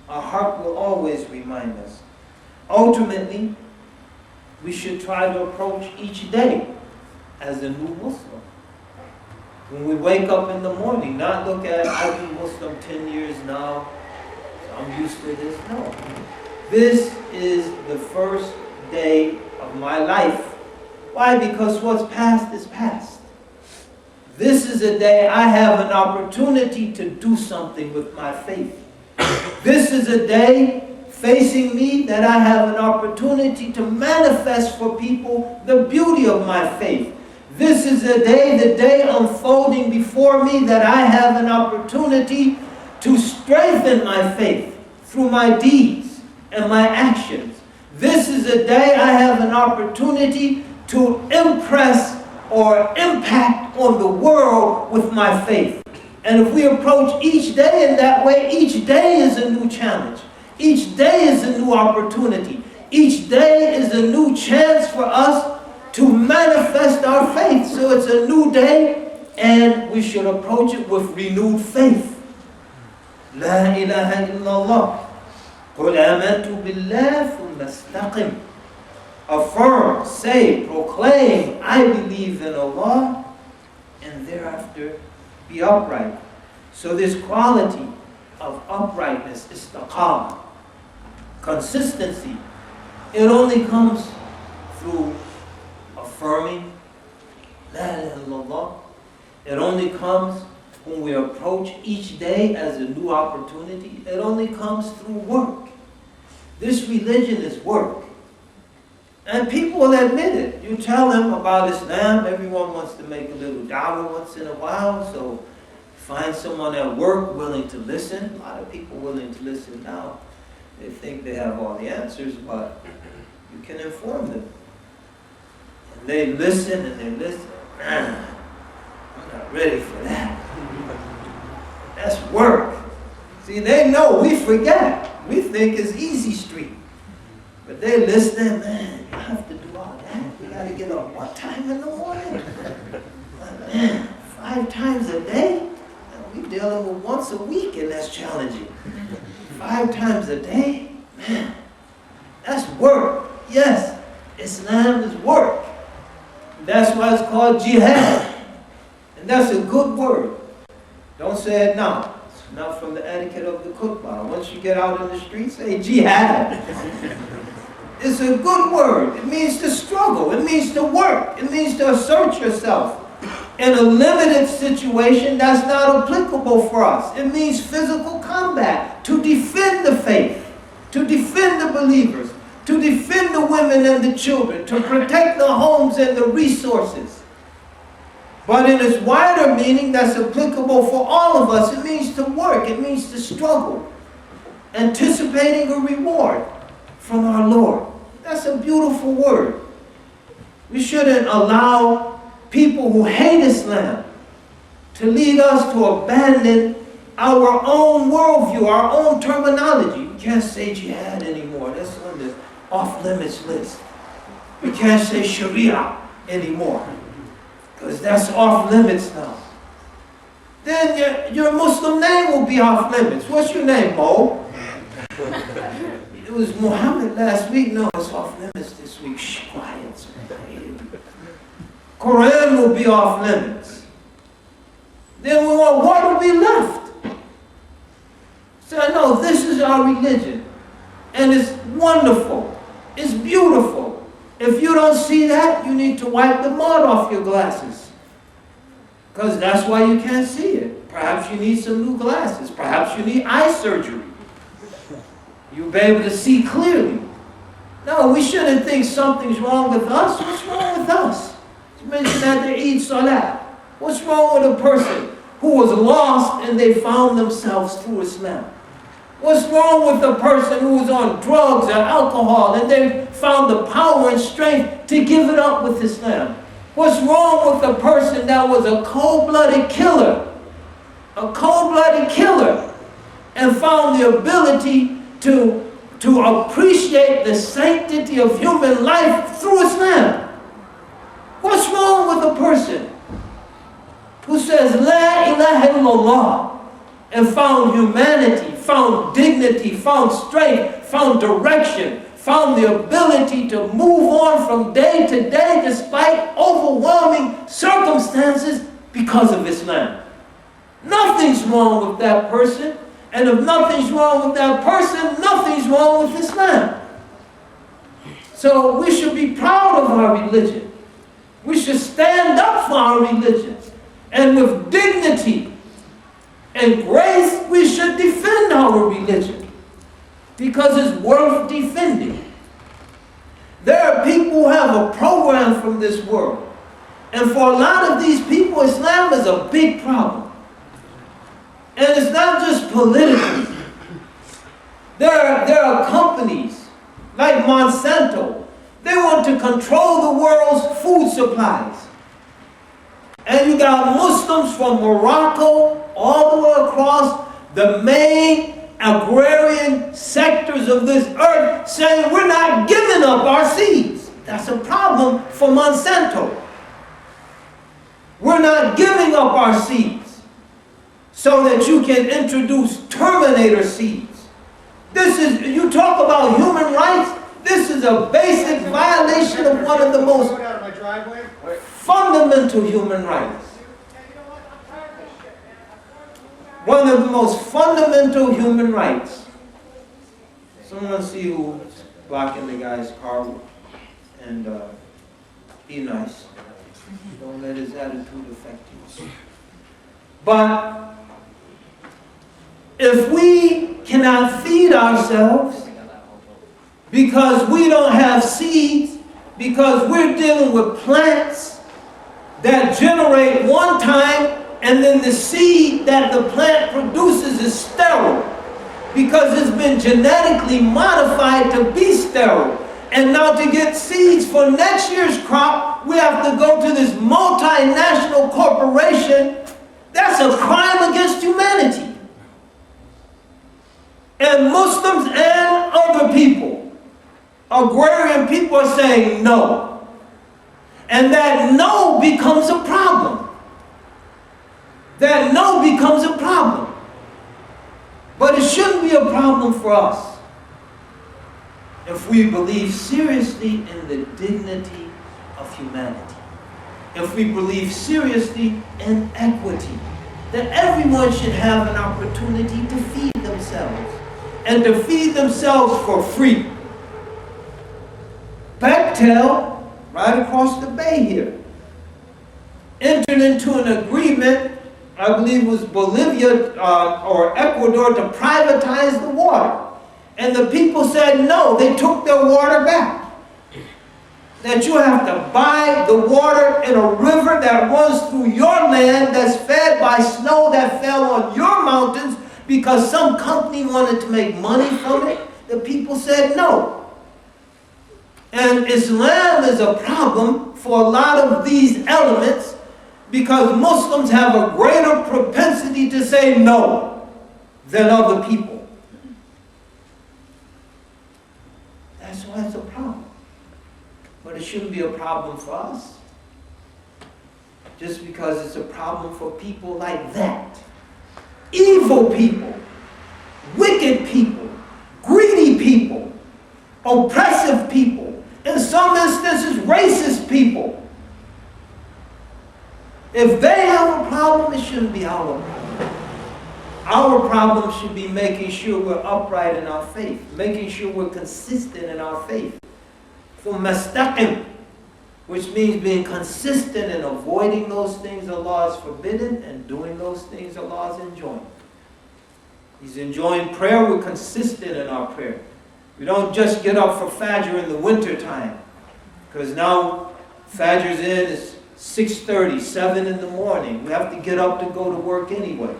Our heart will always remind us. Ultimately, we should try to approach each day as a new Muslim. When we wake up in the morning, not look at, I've been Muslim 10 years now, so I'm used to this. No. This is the first day of my life. Why? Because what's past is past. This is a day I have an opportunity to do something with my faith. This is a day facing me that I have an opportunity to manifest for people the beauty of my faith. This is a day, the day unfolding before me, that I have an opportunity to strengthen my faith through my deeds and my actions. This is a day I have an opportunity to impress or impact on the world with my faith. And if we approach each day in that way, each day is a new challenge. Each day is a new opportunity. Each day is a new chance for us to manifest our faith. So it's a new day, and we should approach it with renewed faith. La ilaha illallah. قُلْ آمَنْتُ بِاللَّهِ ثُمَّ اسْتَقِمْ. Affirm, say, proclaim, I believe in Allah, and thereafter be upright. So this quality of uprightness, istiqamah, consistency, it only comes through affirming La ilaha illallah. It only comes when we approach each day as a new opportunity. It only comes through work. This religion is work. And people will admit it. You tell them about Islam, everyone wants to make a little dawah once in a while, so find someone at work willing to listen. A lot of people willing to listen now. They think they have all the answers, but you can inform them. And they listen and they listen. Man, I'm not ready for that. That's work. See, they know we forget. We think it's easy street. But they listen, man, you have to do all that. You got to get up what time in the morning? Man, 5 times a day? We're dealing with once a week, and that's challenging. 5 times a day? Man, that's work. Yes, Islam is work. That's why it's called jihad. And that's a good word. Don't say it now. It's not from the etiquette of the khutbah. Once you get out in the street, say jihad. It's a good word. It means to struggle. It means to work. It means to assert yourself. In a limited situation, that's not applicable for us. It means physical combat, to defend the faith, to defend the believers, to defend the women and the children, to protect the homes and the resources. But in its wider meaning, that's applicable for all of us. It means to work. It means to struggle, anticipating a reward from our Lord. That's a beautiful word. We shouldn't allow people who hate Islam to lead us to abandon our own worldview, our own terminology. We can't say jihad anymore. That's on the off-limits list. We can't say Sharia anymore, because that's off-limits now. Then your Muslim name will be off-limits. What's your name, Mo? It was Muhammad last week. No, it's off-limits this week. Shh, quiet. Quran will be off-limits. Then what will be left? So no, this is our religion. And it's wonderful. It's beautiful. If you don't see that, you need to wipe the mud off your glasses. Because that's why you can't see it. Perhaps you need some new glasses. Perhaps you need eye surgery. You'll be able to see clearly. No, we shouldn't think something's wrong with us. What's wrong with us? You mentioned that the Eid Salah. What's wrong with a person who was lost and they found themselves through Islam? What's wrong with a person who was on drugs or alcohol and they found the power and strength to give it up with Islam? What's wrong with a person that was a cold-blooded killer? A cold-blooded killer, and found the ability to appreciate the sanctity of human life through Islam? What's wrong with a person who says La ilaha illallah and found humanity, found dignity, found strength, found direction, found the ability to move on from day to day despite overwhelming circumstances because of Islam. Nothing's wrong with that person. And if nothing's wrong with that person, nothing's wrong with Islam. So we should be proud of our religion. We should stand up for our religion. And with dignity and grace, we should defend our religion. Because it's worth defending. There are people who have a program from this world. And for a lot of these people, Islam is a big problem. And it's not just political. There are companies like Monsanto. They want to control the world's food supplies. And you got Muslims from Morocco all the way across the main agrarian sectors of this earth saying we're not giving up our seeds. That's a problem for Monsanto. We're not giving up our seeds so that you can introduce Terminator seeds. This is, you talk about human rights, this is a basic violation of one of the most fundamental human rights. One of the most fundamental human rights. Someone see who's blocking the guy's car and be nice. Don't let his attitude affect you. But if we cannot feed ourselves because we don't have seeds, because we're dealing with plants that generate one time and then the seed that the plant produces is sterile because it's been genetically modified to be sterile. And now to get seeds for next year's crop, we have to go to this multinational corporation. That's a crime against humanity. And Muslims and other people, agrarian people, are saying no. And that no becomes a problem. That no becomes a problem. But it shouldn't be a problem for us if we believe seriously in the dignity of humanity. If we believe seriously in equity, that everyone should have an opportunity to feed themselves, and to feed themselves for free. Bechtel, right across the bay here, entered into an agreement, I believe it was Bolivia or Ecuador, to privatize the water. And the people said no, they took their water back. That you have to buy the water in a river that runs through your land, that's fed by snow that fell on your mountains, because some company wanted to make money from it. The people said no. And Islam is a problem for a lot of these elements because Muslims have a greater propensity to say no than other people. That's why it's a problem. But it shouldn't be a problem for us. Just because it's a problem for people like that. Evil people, wicked people, greedy people, oppressive people, in some instances racist people. If they have a problem, it shouldn't be our problem. Our problem should be making sure we're upright in our faith, making sure we're consistent in our faith. For mustaqim, which means being consistent in avoiding those things Allah has forbidden and doing those things Allah is enjoying. He's enjoying prayer, we're consistent in our prayer. We don't just get up for Fajr in the winter time, because now Fajr's in, it's 6:30, 7 in the morning. We have to get up to go to work anyway.